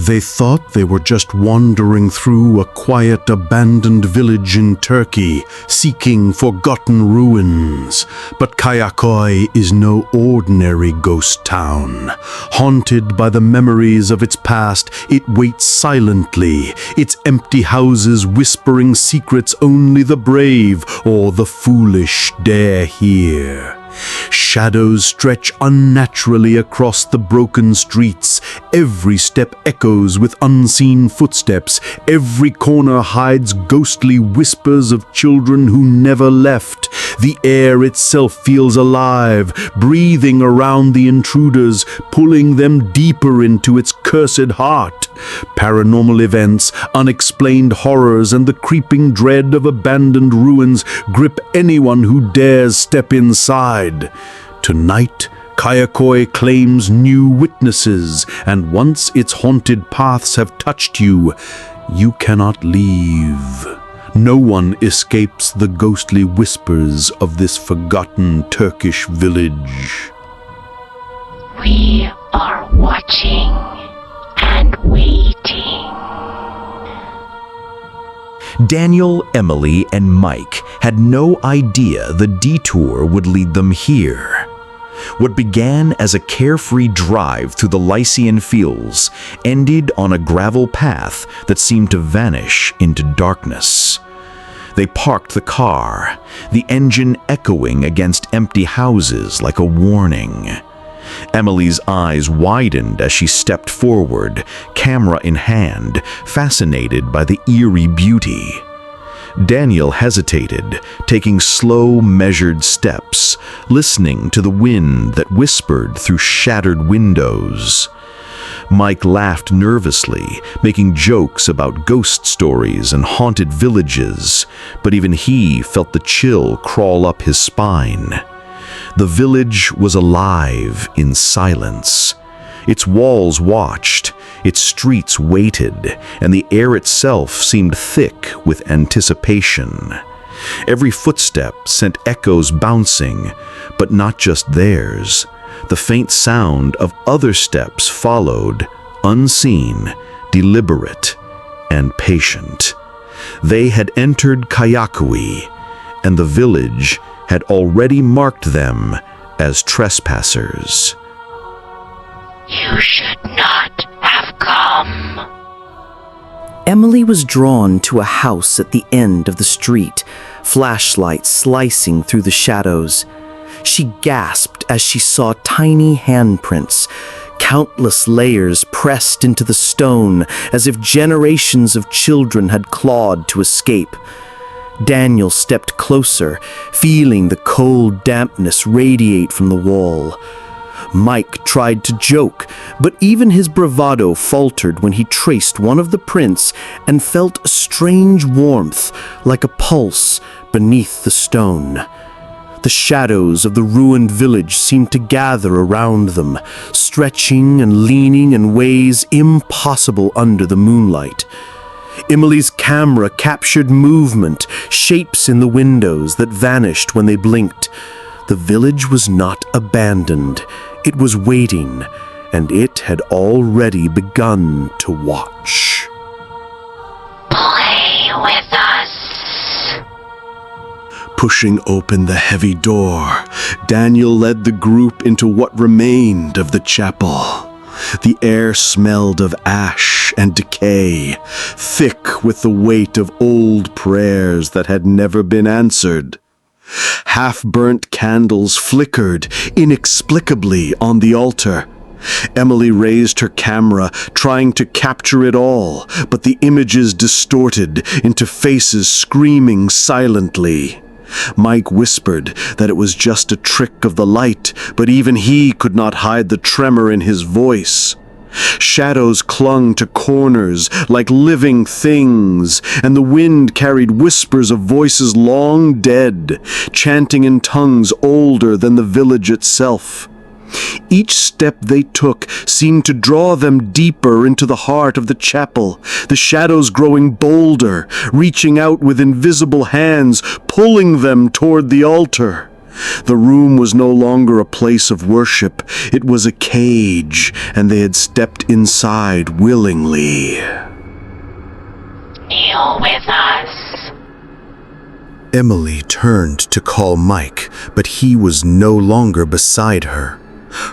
They thought they were just wandering through a quiet, abandoned village in Turkey, seeking forgotten ruins. But Kayaköy is no ordinary ghost town. Haunted by the memories of its past, it waits silently, its empty houses whispering secrets only the brave or the foolish dare hear. Shadows stretch unnaturally across the broken streets. Every step echoes with unseen footsteps. Every corner hides ghostly whispers of children who never left. The air itself feels alive, breathing around the intruders, pulling them deeper into its cursed heart. Paranormal events, unexplained horrors, and the creeping dread of abandoned ruins grip anyone who dares step inside. Tonight, Kayaköy claims new witnesses, and once its haunted paths have touched you, you cannot leave. No one escapes the ghostly whispers of this forgotten Turkish village. We are watching and waiting. Daniel, Emily, and Mike had no idea the detour would lead them here. What began as a carefree drive through the Lycian fields ended on a gravel path that seemed to vanish into darkness. They parked the car, the engine echoing against empty houses like a warning. Emily's eyes widened as she stepped forward, camera in hand, fascinated by the eerie beauty. Daniel hesitated, taking slow, measured steps, listening to the wind that whispered through shattered windows. Mike laughed nervously, making jokes about ghost stories and haunted villages, but even he felt the chill crawl up his spine. The village was alive in silence. Its walls watched, its streets waited, and the air itself seemed thick with anticipation. Every footstep sent echoes bouncing, but not just theirs. The faint sound of other steps followed, unseen, deliberate, and patient. They had entered Kayaköy, and the village had already marked them as trespassers. You should not have come. Emily was drawn to a house at the end of the street, flashlight slicing through the shadows. She gasped as she saw tiny handprints, countless layers pressed into the stone as if generations of children had clawed to escape. Daniel stepped closer, feeling the cold dampness radiate from the wall. Mike tried to joke, but even his bravado faltered when he traced one of the prints and felt a strange warmth, like a pulse, beneath the stone. The shadows of the ruined village seemed to gather around them, stretching and leaning in ways impossible under the moonlight. Emily's camera captured movement, shapes in the windows that vanished when they blinked. The village was not abandoned. It was waiting, and it had already begun to watch. Play with us. Pushing open the heavy door, Daniel led the group into what remained of the chapel. The air smelled of ash and decay, thick with the weight of old prayers that had never been answered. Half-burnt candles flickered inexplicably on the altar. Emily raised her camera, trying to capture it all, but the images distorted into faces screaming silently. Mike whispered that it was just a trick of the light, but even he could not hide the tremor in his voice. Shadows clung to corners like living things, and the wind carried whispers of voices long dead, chanting in tongues older than the village itself. Each step they took seemed to draw them deeper into the heart of the chapel, the shadows growing bolder, reaching out with invisible hands, pulling them toward the altar. The room was no longer a place of worship. It was a cage, and they had stepped inside willingly. Kneel with us. Emily turned to call Mike, but he was no longer beside her.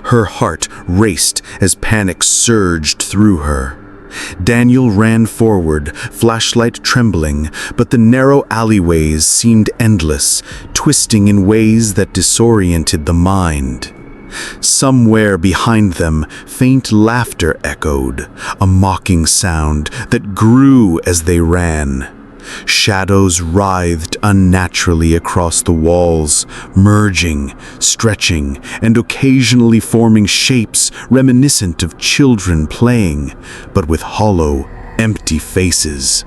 Her heart raced as panic surged through her. Daniel ran forward, flashlight trembling, but the narrow alleyways seemed endless, twisting in ways that disoriented the mind. Somewhere behind them, faint laughter echoed, a mocking sound that grew as they ran. Shadows writhed unnaturally across the walls, merging, stretching, and occasionally forming shapes reminiscent of children playing, but with hollow, empty faces.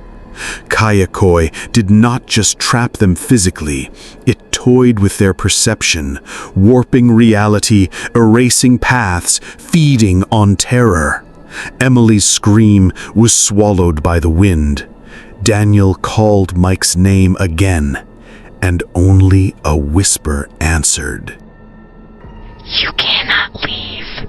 Kayaköy did not just trap them physically, it toyed with their perception, warping reality, erasing paths, feeding on terror. Emily's scream was swallowed by the wind. Daniel called Mike's name again, and only a whisper answered. You cannot leave.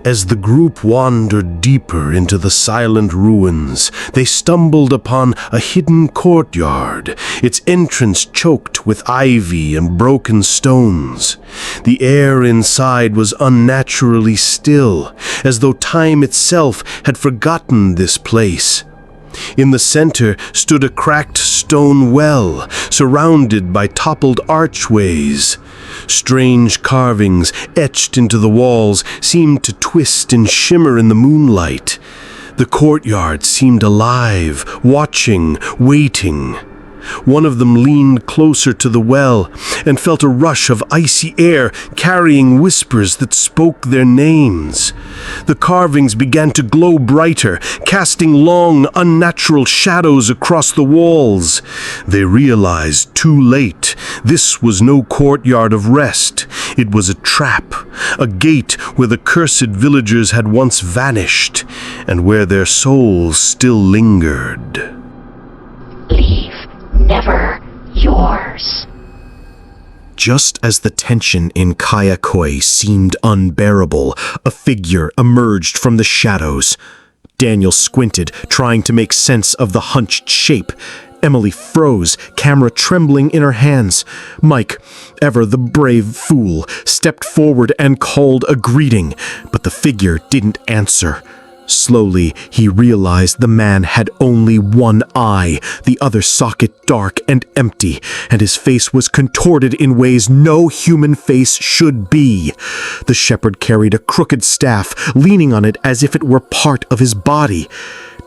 As the group wandered deeper into the silent ruins, they stumbled upon a hidden courtyard, its entrance choked with ivy and broken stones. The air inside was unnaturally still, as though time itself had forgotten this place. In the center stood a cracked stone well, surrounded by toppled archways. Strange carvings etched into the walls seemed to twist and shimmer in the moonlight. The courtyard seemed alive, watching, waiting. One of them leaned closer to the well and felt a rush of icy air carrying whispers that spoke their names. The carvings began to glow brighter, casting long, unnatural shadows across the walls. They realized too late this was no courtyard of rest. It was a trap, a gate where the cursed villagers had once vanished, and where their souls still lingered. Leave. Never yours. Just as the tension in Kayaköy seemed unbearable, a figure emerged from the shadows. Daniel squinted, trying to make sense of the hunched shape. Emily froze, camera trembling in her hands. Mike, ever the brave fool, stepped forward and called a greeting, but the figure didn't answer. Slowly, he realized the man had only one eye, the other socket dark and empty, and his face was contorted in ways no human face should be. The shepherd carried a crooked staff, leaning on it as if it were part of his body.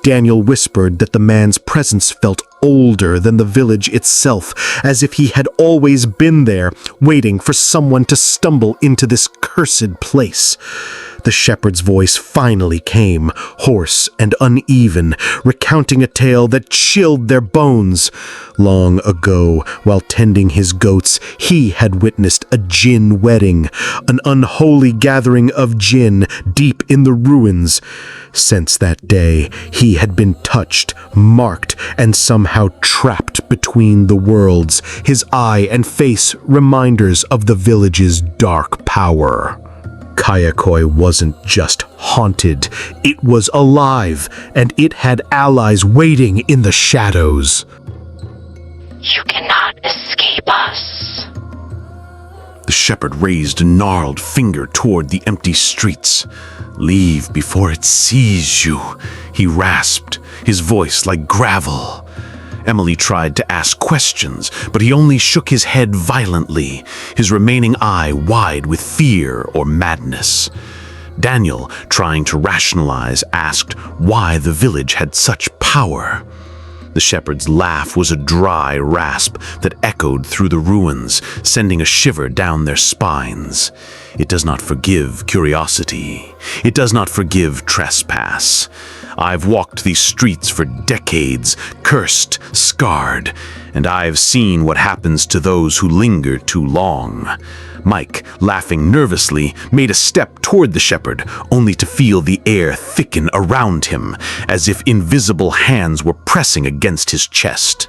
Daniel whispered that the man's presence felt older than the village itself, as if he had always been there, waiting for someone to stumble into this cursed place. The shepherd's voice finally came, hoarse and uneven, recounting a tale that chilled their bones. Long ago, while tending his goats, he had witnessed a Jinn wedding, an unholy gathering of Jinn deep in the ruins. Since that day, he had been touched, marked, and somehow trapped between the worlds, his eye and face reminders of the village's dark power. Kayaköy wasn't just haunted, it was alive, and it had allies waiting in the shadows. You cannot escape us. The shepherd raised a gnarled finger toward the empty streets. "Leave before it sees you," he rasped, his voice like gravel. Emily tried to ask questions, but he only shook his head violently, his remaining eye wide with fear or madness. Daniel, trying to rationalize, asked why the village had such power. The shepherd's laugh was a dry rasp that echoed through the ruins, sending a shiver down their spines. It does not forgive curiosity. It does not forgive trespass. I've walked these streets for decades, cursed, scarred, and I've seen what happens to those who linger too long. Mike, laughing nervously, made a step toward the shepherd, only to feel the air thicken around him, as if invisible hands were pressing against his chest.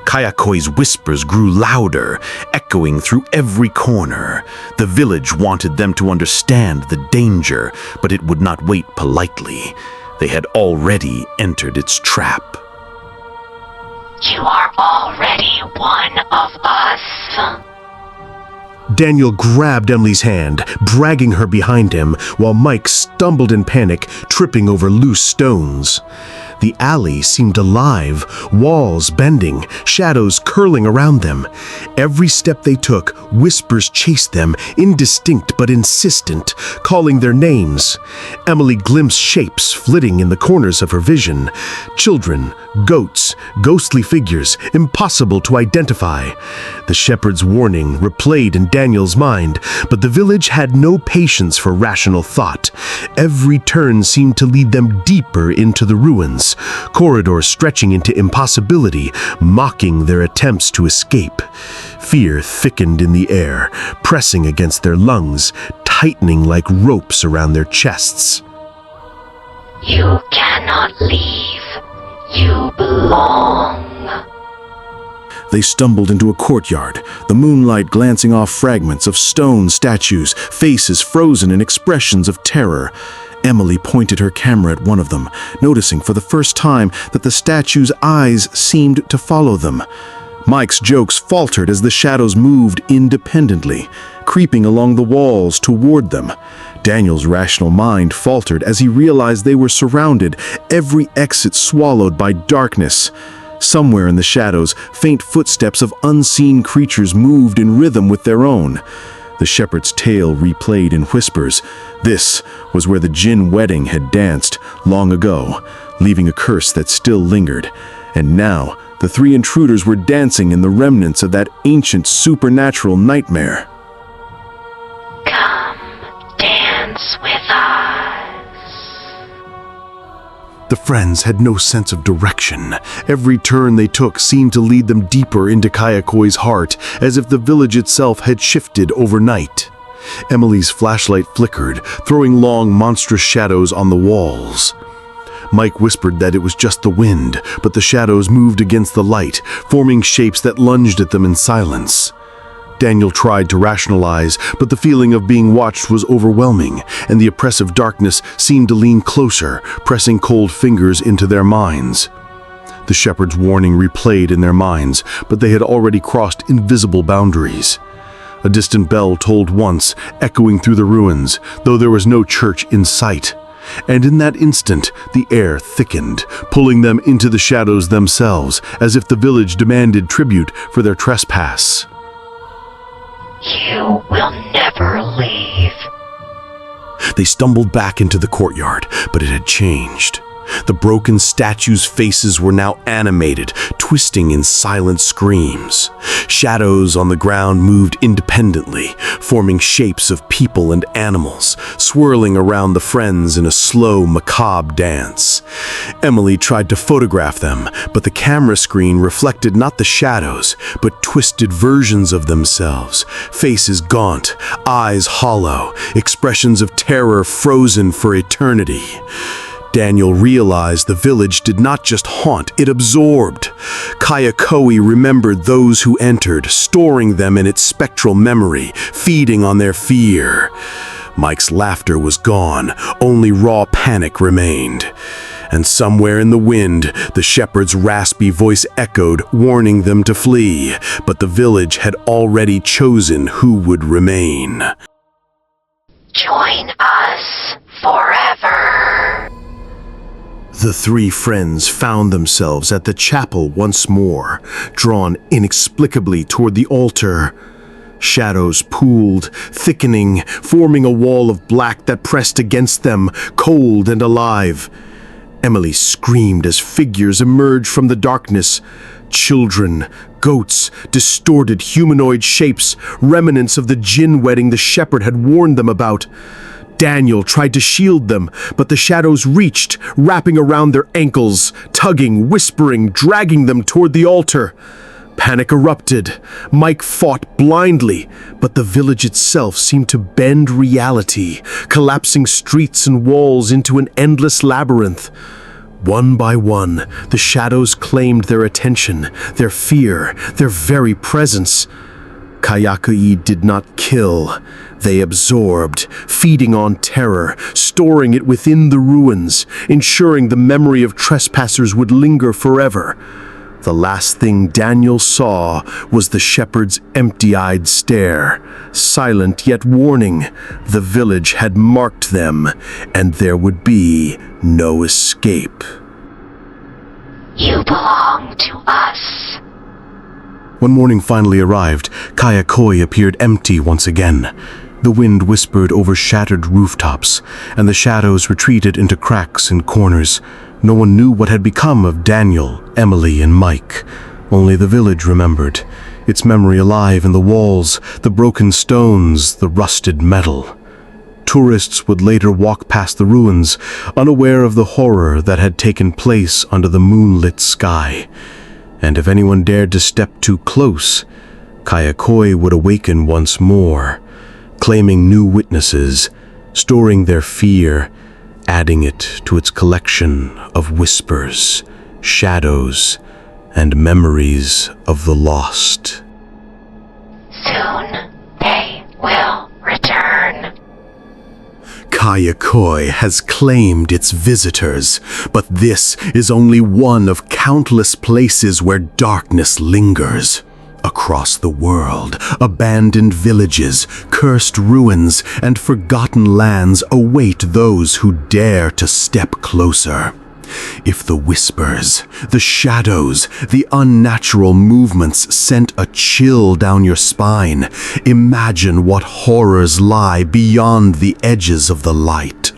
Kayaköy's whispers grew louder, echoing through every corner. The village wanted them to understand the danger, but it would not wait politely. They had already entered its trap. You are already one of us. Daniel grabbed Emily's hand, dragging her behind him, while Mike stumbled in panic, tripping over loose stones. The alley seemed alive, walls bending, shadows curling around them. Every step they took, whispers chased them, indistinct but insistent, calling their names. Emily glimpsed shapes flitting in the corners of her vision. Children, goats, ghostly figures, impossible to identify. The shepherd's warning replayed in Daniel's mind, but the village had no patience for rational thought. Every turn seemed to lead them deeper into the ruins, corridors stretching into impossibility, mocking their attempts to escape. Fear thickened in the air, pressing against their lungs, tightening like ropes around their chests. You cannot leave. You belong. They stumbled into a courtyard, the moonlight glancing off fragments of stone statues, faces frozen in expressions of terror. Emily pointed her camera at one of them, noticing for the first time that the statue's eyes seemed to follow them. Mike's jokes faltered as the shadows moved independently, creeping along the walls toward them. Daniel's rational mind faltered as he realized they were surrounded, every exit swallowed by darkness. Somewhere in the shadows, faint footsteps of unseen creatures moved in rhythm with their own. The shepherd's tale replayed in whispers. This was where the Jinn wedding had danced long ago, leaving a curse that still lingered. And now, the three intruders were dancing in the remnants of that ancient supernatural nightmare. Come, dance with us. The friends had no sense of direction. Every turn they took seemed to lead them deeper into Kayaköy's heart, as if the village itself had shifted overnight. Emily's flashlight flickered, throwing long, monstrous shadows on the walls. Mike whispered that it was just the wind, but the shadows moved against the light, forming shapes that lunged at them in silence. Daniel tried to rationalize, but the feeling of being watched was overwhelming, and the oppressive darkness seemed to lean closer, pressing cold fingers into their minds. The shepherd's warning replayed in their minds, but they had already crossed invisible boundaries. A distant bell tolled once, echoing through the ruins, though there was no church in sight. And in that instant, the air thickened, pulling them into the shadows themselves, as if the village demanded tribute for their trespass. You will never leave. They stumbled back into the courtyard, but it had changed. The broken statues' faces were now animated, twisting in silent screams. Shadows on the ground moved independently, forming shapes of people and animals, swirling around the friends in a slow, macabre dance. Emily tried to photograph them, but the camera screen reflected not the shadows, but twisted versions of themselves, faces gaunt, eyes hollow, expressions of terror frozen for eternity. Daniel realized the village did not just haunt, it absorbed. Kayaköy remembered those who entered, storing them in its spectral memory, feeding on their fear. Mike's laughter was gone, only raw panic remained. And somewhere in the wind, the shepherd's raspy voice echoed, warning them to flee, but the village had already chosen who would remain. Join us forever. The three friends found themselves at the chapel once more, drawn inexplicably toward the altar. Shadows pooled, thickening, forming a wall of black that pressed against them, cold and alive. Emily screamed as figures emerged from the darkness. Children, goats, distorted humanoid shapes, remnants of the Jinn wedding the shepherd had warned them about. Daniel tried to shield them, but the shadows reached, wrapping around their ankles, tugging, whispering, dragging them toward the altar. Panic erupted. Mike fought blindly, but the village itself seemed to bend reality, collapsing streets and walls into an endless labyrinth. One by one, the shadows claimed their attention, their fear, their very presence. Kayaköy did not kill. They absorbed, feeding on terror, storing it within the ruins, ensuring the memory of trespassers would linger forever. The last thing Daniel saw was the shepherd's empty-eyed stare, silent yet warning. The village had marked them, and there would be no escape. You belong to us. When morning finally arrived, Kayaköy appeared empty once again. The wind whispered over shattered rooftops, and the shadows retreated into cracks and corners. No one knew what had become of Daniel, Emily, and Mike. Only the village remembered, its memory alive in the walls, the broken stones, the rusted metal. Tourists would later walk past the ruins, unaware of the horror that had taken place under the moonlit sky. And if anyone dared to step too close, Kayaköy would awaken once more, claiming new witnesses, storing their fear, adding it to its collection of whispers, shadows, and memories of the lost. Soon they will return. Kayaköy has claimed its visitors, but this is only one of countless places where darkness lingers. Across the world, abandoned villages, cursed ruins, and forgotten lands await those who dare to step closer. If the whispers, the shadows, the unnatural movements sent a chill down your spine, imagine what horrors lie beyond the edges of the light.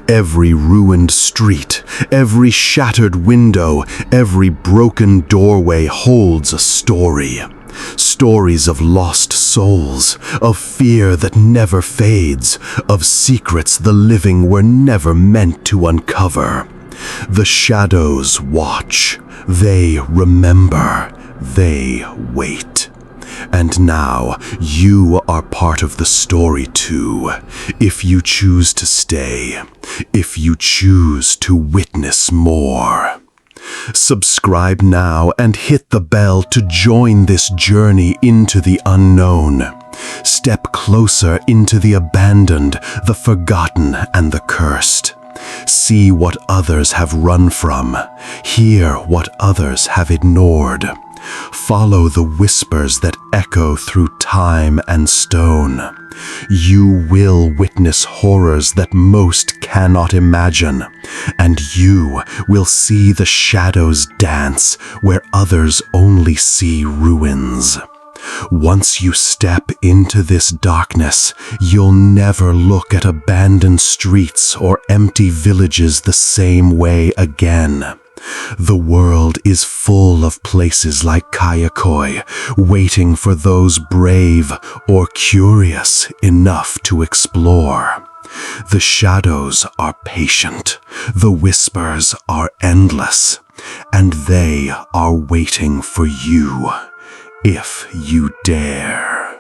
Every ruined street, every shattered window, every broken doorway holds a story. Stories of lost souls, of fear that never fades, of secrets the living were never meant to uncover. The shadows watch, they remember, they wait. And now, you are part of the story too, if you choose to stay, if you choose to witness more. Subscribe now and hit the bell to join this journey into the unknown. Step closer into the abandoned, the forgotten, and the cursed. See what others have run from. Hear what others have ignored. Follow the whispers that echo through time and stone. You will witness horrors that most cannot imagine, and you will see the shadows dance where others only see ruins. Once you step into this darkness, you'll never look at abandoned streets or empty villages the same way again. The world is full of places like Kayaköy, waiting for those brave or curious enough to explore. The shadows are patient, the whispers are endless, and they are waiting for you, if you dare.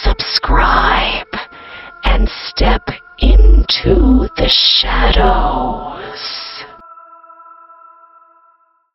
Subscribe and step into the shadow.